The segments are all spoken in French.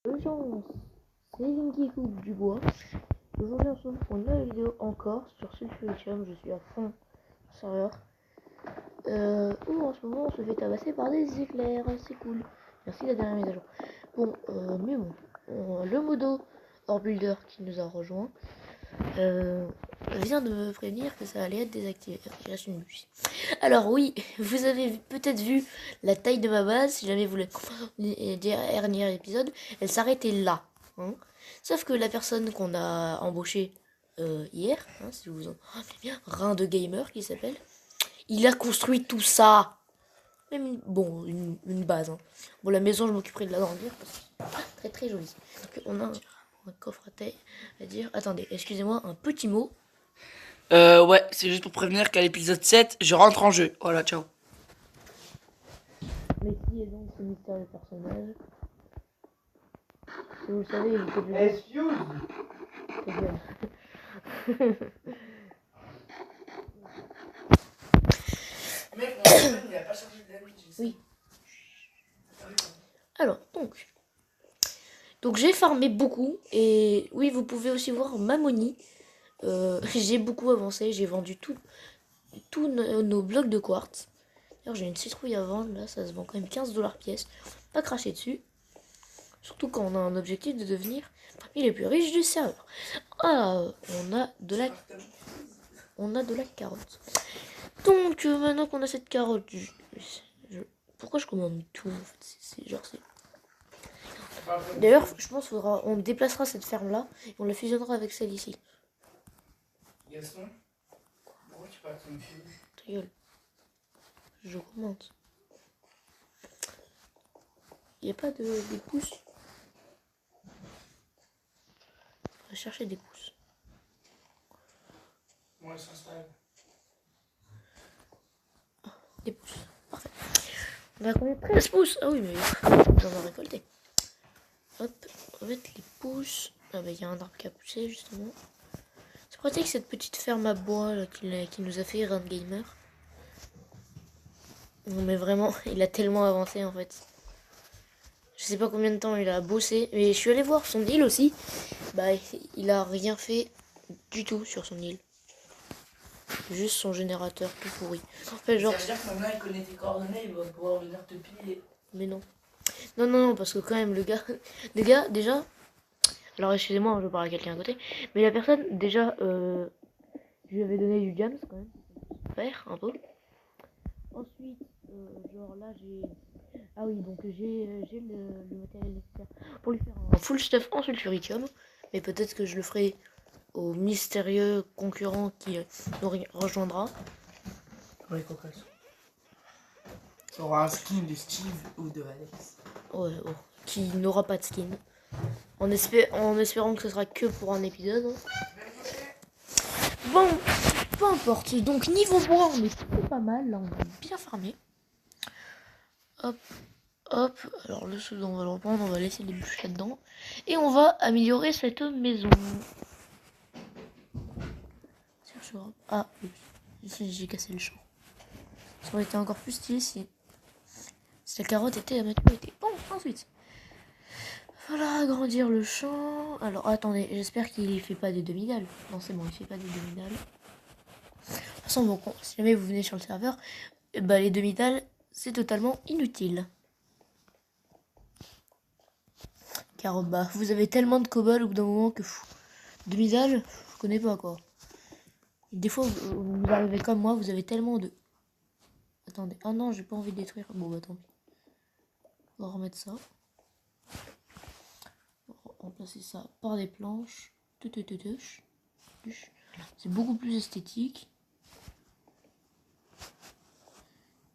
Les gens, c'est Linky Coupe du bois. Aujourd'hui, on se retrouve pour une nouvelle vidéo encore sur Sulfuritium. Je suis à fond serveur. Où en ce moment on se fait tabasser par des éclairs. C'est cool. Merci la dernière mise à jour. Bon, mais bon. Le modo hors builder qui nous a rejoint vient de me prévenir que ça allait être désactivé. Il reste une bûche. Alors oui, vous avez peut-être vu la taille de ma base. Si jamais vous voulez dernier épisode, elle s'arrêtait là. Hein. Sauf que la personne qu'on a embauchée hier, hein, si vous en rappelez bien, Rein de Gamer qui s'appelle, il a construit tout ça. Même une base. Hein. Bon, la maison, je m'occuperai de l'agrandir parce que c'est très très joli. Donc, on a un coffre à taille à dire. Attendez, excusez-moi, un petit mot. Ouais, c'est juste pour prévenir qu'à l'épisode 7, je rentre en jeu. Voilà, ciao. Mais qui est donc ce mystérieux personnage? Si vous le savez, il faut le Excuse. Mec, mon téléphone, il a pas chargé de la nuit. Oui. Alors, donc j'ai farmé beaucoup. Et oui, vous pouvez aussi voir ma money. J'ai beaucoup avancé. J'ai vendu tous nos blocs de quartz. D'ailleurs, j'ai une citrouille à vendre. Là, ça se vend quand même 15$ pièce. Pas cracher dessus. Surtout quand on a un objectif de devenir parmi les plus riches du serveur. Ah, on a de la carotte. Donc, maintenant qu'on a cette carotte, pourquoi je commande tout en fait. D'ailleurs, je pense on déplacera cette ferme là et on la fusionnera avec celle ici. Gaston, pourquoi tu parles comme fille? Ta gueule. Je commente. Il n'y a pas des pousses. On va chercher des pousses. Moi, elle s'installe. Des pousses. Parfait. On a combien? 13 pouces. Ah oui, mais on va récolter. Hop, on va mettre les pousses. Ah bah il y a un arbre qui a poussé justement. C'est pratique cette petite ferme à bois là, qui nous a fait Run Gamer. Non mais vraiment, il a tellement avancé en fait. Je sais pas combien de temps il a bossé, mais je suis allé voir son île aussi. Bah il a rien fait du tout sur son île. Juste son générateur tout pourri. En fait, genre... Ça veut dire que maintenant il connaît tes coordonnées, il va pouvoir venir te piller. Mais non. Non, parce que quand même le gars déjà... Alors excusez-moi, je parle à quelqu'un à côté. Mais la personne déjà, je lui avais donné du jams quand même. Faire un peu. Ensuite, genre là j'ai... Ah oui, donc j'ai le matériel nécessaire pour lui faire un full stuff en sulfuritium. Mais peut-être que je le ferai au mystérieux concurrent qui nous rejoindra. Ouais, cocasse. Tu auras un skin de Steve ou de Alex. Ouais, oh, qui n'aura pas de skin. En espérant que ce sera que pour un épisode. Bon, peu importe. Donc niveau bois, on est plutôt pas mal. Là, on va bien farmer. Hop, hop. Alors le seau, on va le reprendre. On va laisser des bûches là-dedans. Et on va améliorer cette maison. Ah, ici j'ai cassé le champ. Ça aurait été encore plus stylé si la carotte était à maturité. Bon, ensuite. Voilà, agrandir le champ. Alors, attendez, j'espère qu'il fait pas des demi-dalles. Non, c'est bon, il fait pas des demi-dalles. De toute façon, bon, si jamais vous venez sur le serveur, bah, les demi-dalles, c'est totalement inutile. Car, bah, vous avez tellement de cobble au bout d'un moment que demi-dalles, je connais pas, quoi. Des fois, vous arrivez comme moi, vous avez tellement de... Attendez, oh non, j'ai pas envie de détruire. Bon, bah, tant pis. On va remettre ça. Remplacer ça par des planches. C'est beaucoup plus esthétique.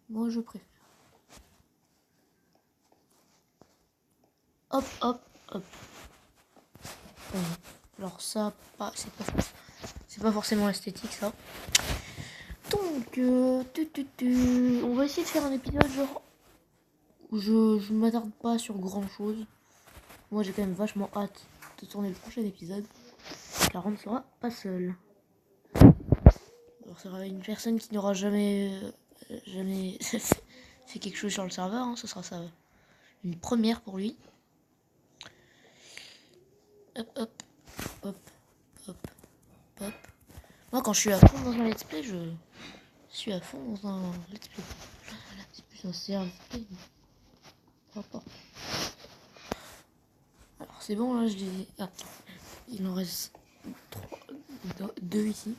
Moi je préfère. Hop, hop, hop. Alors ça, c'est pas forcément esthétique ça. Donc, on va essayer de faire un épisode genre où je m'attarde pas sur grand chose. Moi j'ai quand même vachement hâte de tourner le prochain épisode. Car on ne sera pas seul. Alors ça sera une personne qui n'aura jamais fait quelque chose sur le serveur. Hein. Ce sera ça une première pour lui. Hop, hop, hop, hop, hop. Moi, quand je suis à fond dans un let's play, je suis à fond dans un let's play. C'est plus un CRP. Hop, hop. Alors, c'est bon, là, je les ai... Ah, il en reste 2 ici.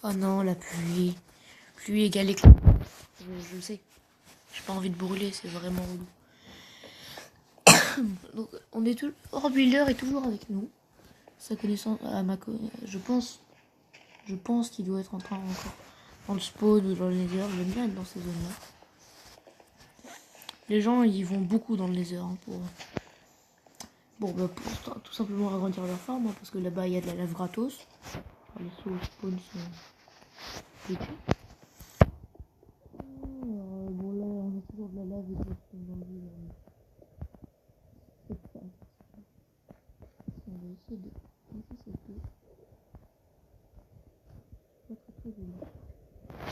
Oh non, la pluie. Pluie égale éclat. Je sais. J'ai pas envie de brûler, c'est vraiment relou. Donc, on est tout... Orbuilder est toujours avec nous. Sa connaissance... Je pense qu'il doit être en train encore dans le spawn ou dans le nether. J'aime bien être dans ces zones-là. Les gens, ils vont beaucoup dans le nether hein, pour tout simplement agrandir leur farm. Hein, parce que là-bas, il y a de la lave gratos. Les sauts spawn sont petits. Bon, là, on a toujours de la lave et tout dans le jeu. C'est ça. On va essayer de... Ici, c'est tout. Pas très très joli. Je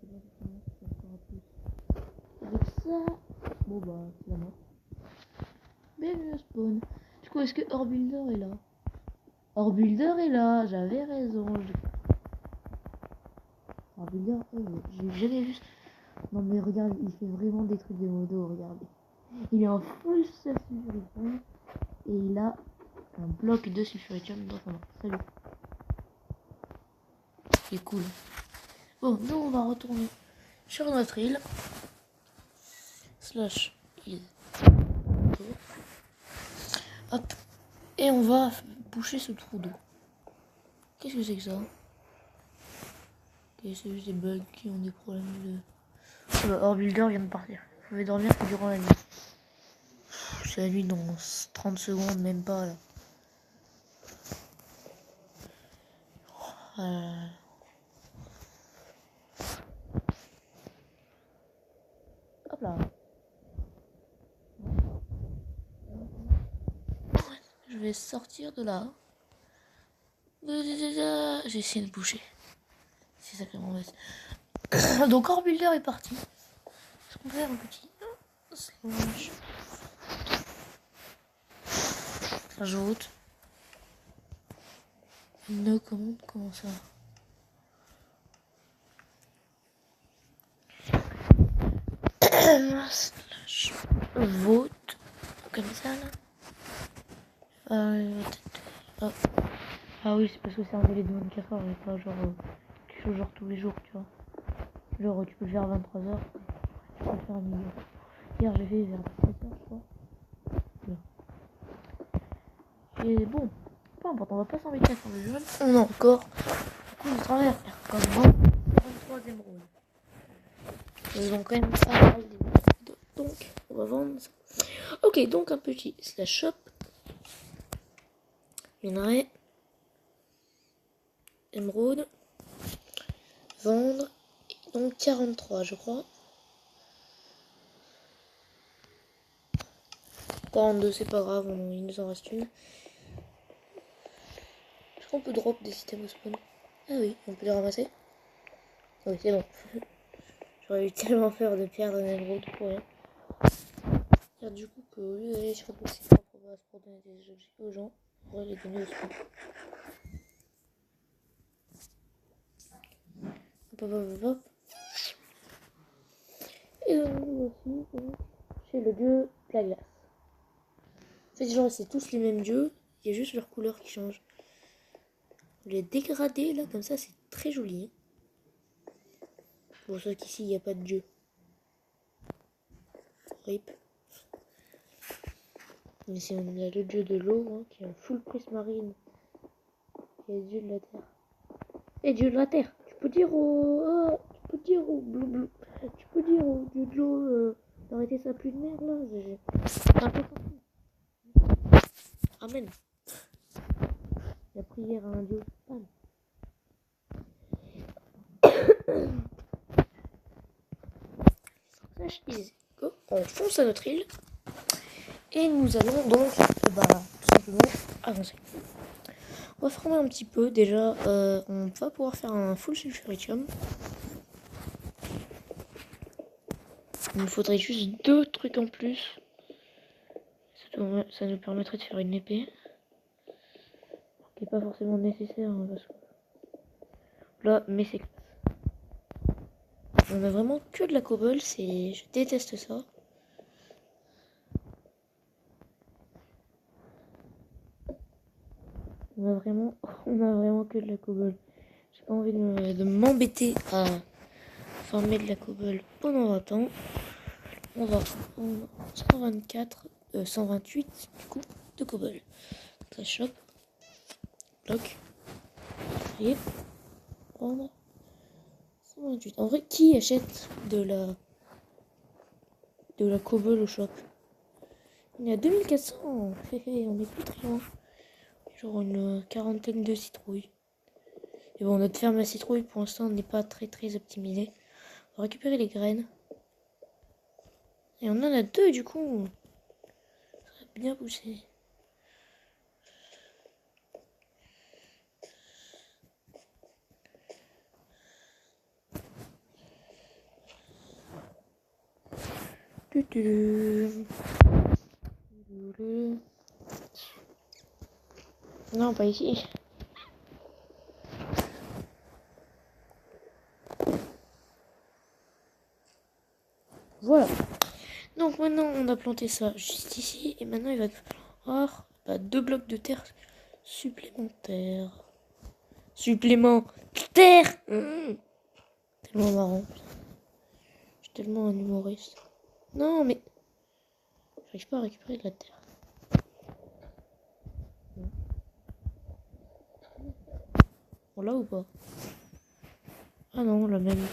sais pas comment ça fera plus. Avec ça... Bon bah, c'est la mort. Bienvenue au spawn. Du coup, est-ce que Orbuilder est là? Orbuilder est là, j'avais raison. Orbuilder, j'ai jamais vu... Non mais regarde, il fait vraiment des trucs de modo, regardez. Il est en full sulfuritium et il a un bloc de sulfuritium dans sa main. Salut. C'est cool. Bon, nous on va retourner sur notre île. Slash île. Hop. Et on va boucher ce trou d'eau. Qu'est-ce que c'est que ça? Ok, c'est juste des bugs qui ont des problèmes de... Orbuilder vient de partir. Vous pouvez dormir que durant la nuit. C'est la nuit dans 30 secondes, même pas là. Hop là. Je vais sortir de là. J'ai essayé de bouger. C'est sacrément bête. Donc Orbuilder est parti. Est-ce qu'on peut faire un petit slash ajoute une commande, comment ça? Slash vote comme ça là. Oh. Ah oui, c'est parce que c'est un délai de 24 heures et pas genre quelque chose genre tous les jours, tu vois. Genre tu peux le faire à 23h, tu peux le faire à midi. Hier j'ai fait vers 17h je crois. Bien. Et bon, peu importe, on va pas s'embêter sur le jeu. On a encore beaucoup de travail à faire. Comme 23 émeraudes. Ils ont quand même pas mal d'émeraudes. Donc on va vendre ça. Ok, donc un petit slash shop. Minerai. Émeraude. Vendre. Donc 43 je crois. 42 c'est pas grave, il nous en reste une. Est-ce qu'on peut drop des systèmes au spawn? Ah oui, on peut les ramasser. Oui c'est bon. J'aurais eu tellement peur de perdre un émeraude pour rien. Car du coup qu'au lieu d'aller sur le site propre base pour donner des objets aux gens, on va les donner au spawn. Hop hop hop hop. Et donc aussi chez le dieu de la glace. En fait genre c'est tous les mêmes dieux, il y a juste leur couleur qui change. Les dégradés là comme ça c'est très joli. Bon sauf qu'ici il n'y a pas de dieu. Rip. Mais c'est le dieu de l'eau hein, qui est en full prismarine. Qui est le dieu de la terre. Et dieu de la terre, tu peux dire au blou. Tu peux dire au dieu de l'eau d'arrêter sa pluie de merde là. C'est un peu sorti. Amen. La prière à un dieu. On fonce à notre île. Et nous allons donc tout simplement avancer. On va farmer un petit peu. Déjà, on va pouvoir faire un full sulfuritium. Il nous faudrait juste 2 trucs en plus. Ça nous permettrait de faire une épée. Qui n'est pas forcément nécessaire. Hein, parce que... Là, mais c'est... On a vraiment que de la cobble. Je déteste ça. On a vraiment que de la cobble. J'ai pas envie de m'embêter à farmer de la cobble pendant 20 ans. On va prendre 128 du coup de cobble. Ça chope. Bloc. Et prendre 128. En vrai, qui achète de la cobble au shop? On est à 2400. On est plus très loin. Genre une quarantaine de citrouilles. Et bon, notre ferme à citrouilles pour l'instant n'est pas très optimisée. On va récupérer les graines. Et on en a 2 du coup. Ça va bien pousser. Non, pas ici. Voilà. Donc maintenant, on a planté ça juste ici. Et maintenant, il va falloir 2 blocs de terre supplémentaires. Supplémentaires Tellement marrant. Je suis tellement un humoriste. Non, mais... J'arrive pas à récupérer de la terre. On l'a ou pas? Ah non, on l'a même.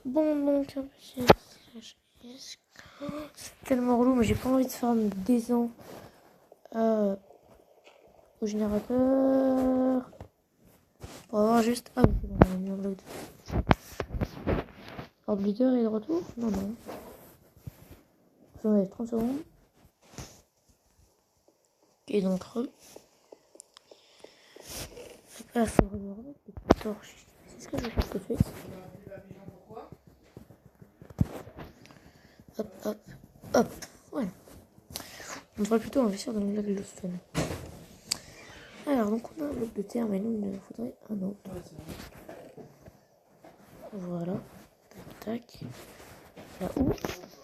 Bon, donc... C'est tellement relou, mais j'ai pas envie de faire des ans au générateur. On va voir juste... Ah oui, c'est bon, on a mis un bloc de... Orb leader est de retour? Non, non. J'en ai 30 secondes. Et donc, ah, faut regarder des torches. C'est ce que je vais faire tout de suite. Hop. Voilà. On devrait plutôt investir dans le glowstone. Alors, donc on a un bloc de terre, mais nous, il nous faudrait un autre. Voilà. Tac. Là où?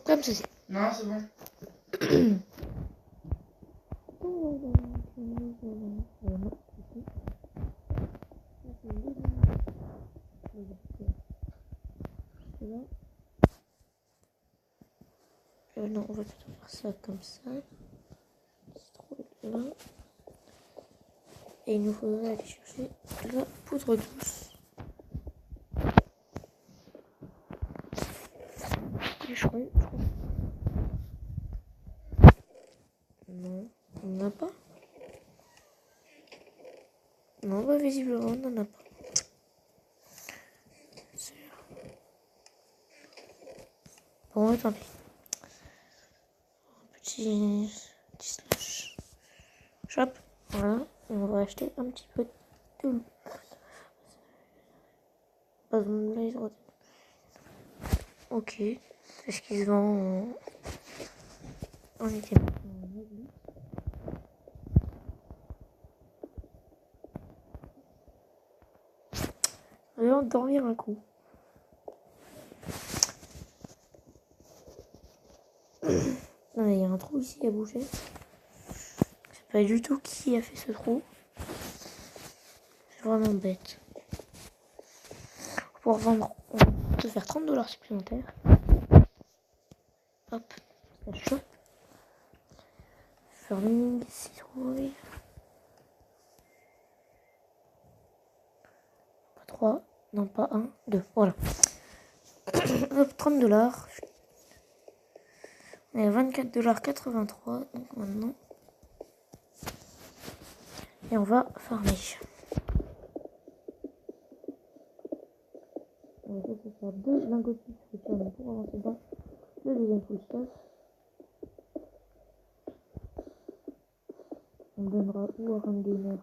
Comme ceci. Non, c'est bon. Non, on va plutôt faire ça comme ça. C'est trop là. Et il nous faudrait aller chercher la poudre douce. Bûcheron, je crois. Non, on n'en a pas. Non, bah visiblement, on n'en a pas. Bon, tant pis. Petit slash shop. Voilà. Et on va acheter un petit peu de loup. Pas de blaze. Ok. Est-ce qu'ils vont en item? On va dormir un coup. Non, il y a un trou ici à bouger. Je sais pas du tout qui a fait ce trou. C'est vraiment bête. Pour vendre, on peut faire 30$ supplémentaires. Hop, ça chope. Farming, citrouille. Pas 3, non pas 1, 2, voilà. Hop, 30$. On est à 24,83$, donc maintenant. Et on va farmer. On va essayer de faire 2 lingots de plus pour avancer dans le deuxième full stuff. On donnera ou à Run Gamer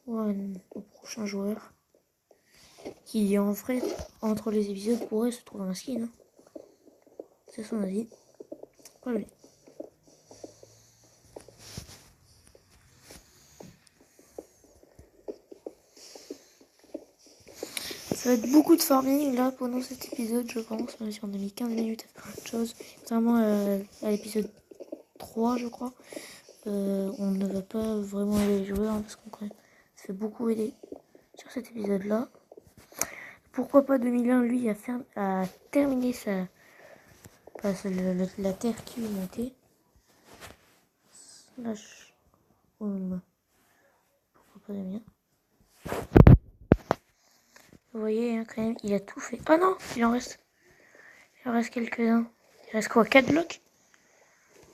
ou au prochain joueur. qui en vrai, entre les épisodes, pourrait se trouver un skin. Hein. C'est son avis. Pas lui. Ça va être beaucoup de farming là pendant cet épisode, je pense, même si on a mis 15 minutes à faire autre chose. Contrairement à l'épisode 3, je crois. On ne va pas vraiment aller jouer hein, parce qu'on ça fait beaucoup aider sur cet épisode là. Pourquoi pas 2001 lui a terminé la terre qui lui manquait. Slash home. Pourquoi pas 2001. Vous voyez hein, quand même il a tout fait. Ah non il en reste quelques-uns. Il reste quoi 4 blocs.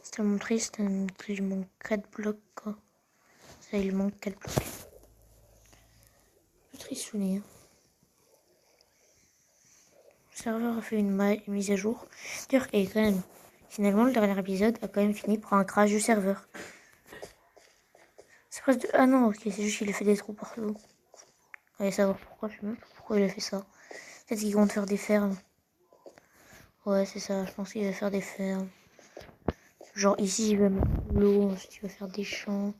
C'est tellement triste, il manque 4 blocs quoi. Ça il manque 4 blocs. Un peu triste souvenir. Le serveur a fait une mise à jour. D'ailleurs, et quand même, finalement, le dernier épisode a quand même fini par un crash du serveur. C'est presque... Ah non, ok, c'est juste qu'il a fait des trous partout. Allez savoir pourquoi, je sais même pas pourquoi il a fait ça. Peut-être qu'il compte faire des fermes. Ouais, c'est ça, je pense qu'il va faire des fermes. Genre ici, il va mettre de l'eau, ensuite il va faire des champs.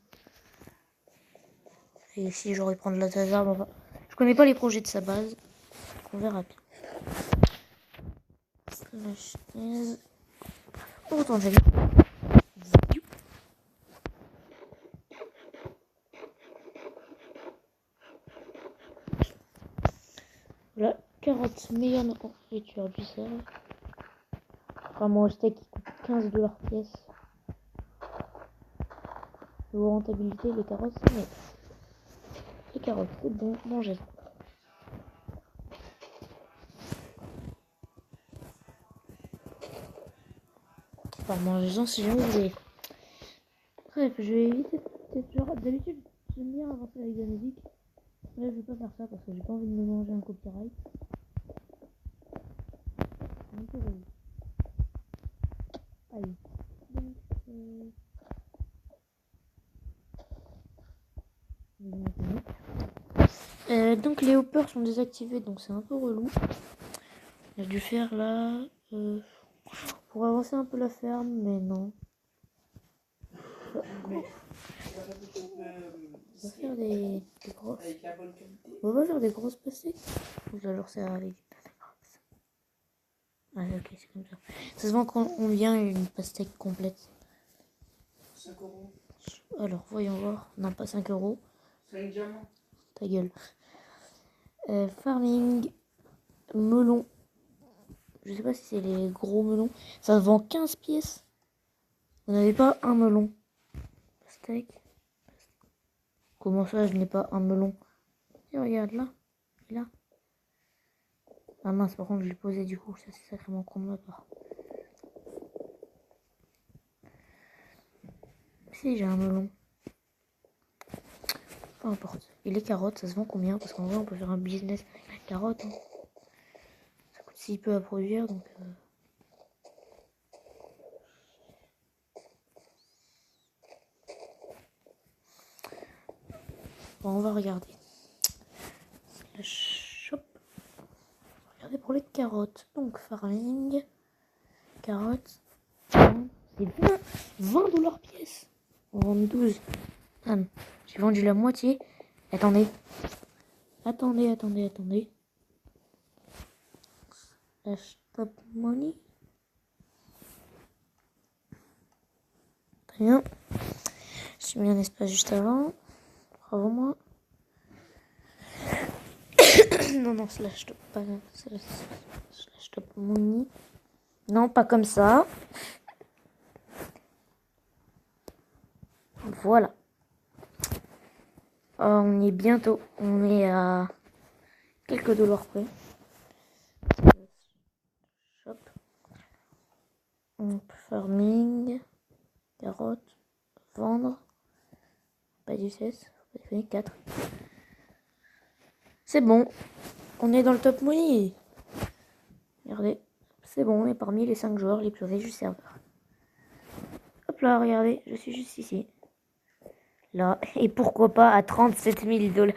Et ici, genre, il prend de la tazarde. Enfin, je connais pas les projets de sa base. On verra bien. Oh, attends, j'ai voilà, 40 meilleures nourriture du sel. Vraiment, au steak qui coûte 15$ pièce. Niveau rentabilité, les carottes, c'est net. Les carottes, c'est bon, mangez. Enfin, mangez-en si jamais vous voulez. Bref, je vais éviter peut-être genre. D'habitude, j'aime bien avancer avec la musique. Là, je vais pas faire ça parce que j'ai pas envie de me manger un copyright. C'est un peu relou. Allez. Donc, donc les hoppers sont désactivés, donc c'est un peu relou. J'ai dû faire là pour avancer un peu la ferme, mais non. On va faire des grosses. On va faire des grosses pastèques. Ou alors c'est avec. Ah ok, c'est comme ça. Ça se vend combien une pastèque complète? 5€. Alors, voyons voir. Non, pas 5€. 5 diamants. Ta gueule. Farming. Melon. Je sais pas si c'est les gros melons. Ça se vend 15 pièces. Vous n'avez pas un melon. Pastèque. Comment ça, je n'ai pas un melon? Et regarde là. Et là. Ah mince, par contre, je l'ai posé du coup. Ça, c'est sacrément con de ma part. Si, j'ai un melon. Peu importe. Et les carottes, ça se vend combien? Parce qu'en vrai, on peut faire un business avec les carottes. Hein. Ça coûte si peu à produire, donc... Bon, on va regarder. La shop. Regardez pour les carottes. Donc, farming. Carottes. C'est 20$ pièce. On vend 12. Ah, j'ai vendu la moitié. Attendez. Attendez. La stop money. Très bien. J'ai mis un espace juste avant. Bravo moi. non, slash stop. Pas slash stop money. Non, pas comme ça. Voilà. On y est bientôt. On est à quelques dollars près. Shop. Farming. Carottes. Vendre. Pas du 16. 4. C'est bon. On est dans le top money. Regardez. C'est bon. On est parmi les 5 joueurs les plus riches du serveur. Hop là, regardez. Je suis juste ici. Là. Et pourquoi pas à 37 000$.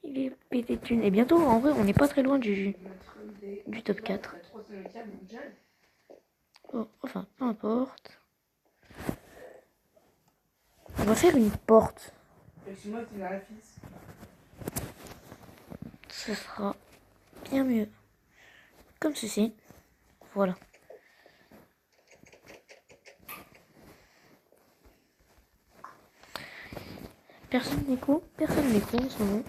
Il les pétés de thunes. Et bientôt, en vrai, on n'est pas très loin du top 4. Oh, enfin, peu importe. On va faire une porte. Ce sera bien mieux. Comme ceci. Voilà. Personne n'écoute en ce moment.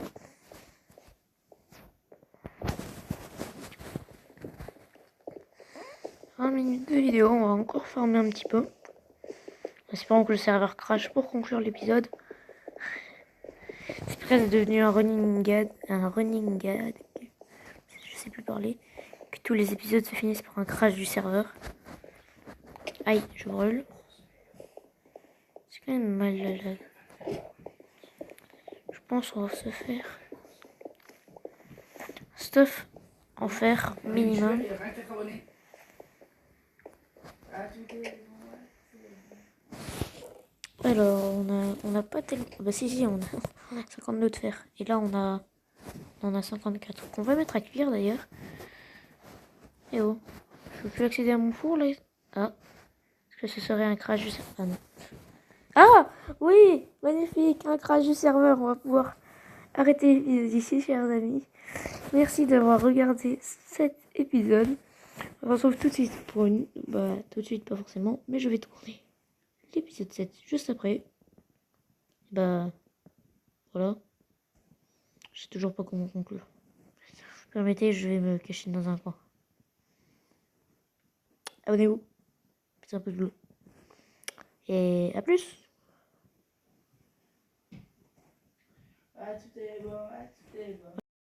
Un minute de vidéo, on va encore farmer un petit peu. Espérons que le serveur crash pour conclure l'épisode. C'est presque devenu un running gag. Je sais plus parler. Que tous les épisodes se finissent par un crash du serveur. Aïe, je brûle. C'est quand même mal la lag. Je pense qu'on va se faire stuff en fer minimum. Alors, on a pas tellement... Bah si, on a 52 de fer. Et là, on en a 54. Donc on va mettre à cuire d'ailleurs. Et oh, je peux plus accéder à mon four là. Ah, est-ce que ce serait un crash du serveur? Ah non. Ah oui, magnifique, un crash du serveur. On va pouvoir arrêter l'épisode ici, chers amis. Merci d'avoir regardé cet épisode. On se retrouve tout de suite pour une... Bah, tout de suite, pas forcément, mais je vais tourner l'épisode 7 juste après. Bah, voilà. Je sais toujours pas comment conclure. Permettez, je vais me cacher dans un coin. Abonnez-vous. C'est un peu de l'eau. Et à plus. Ah, tout est bon.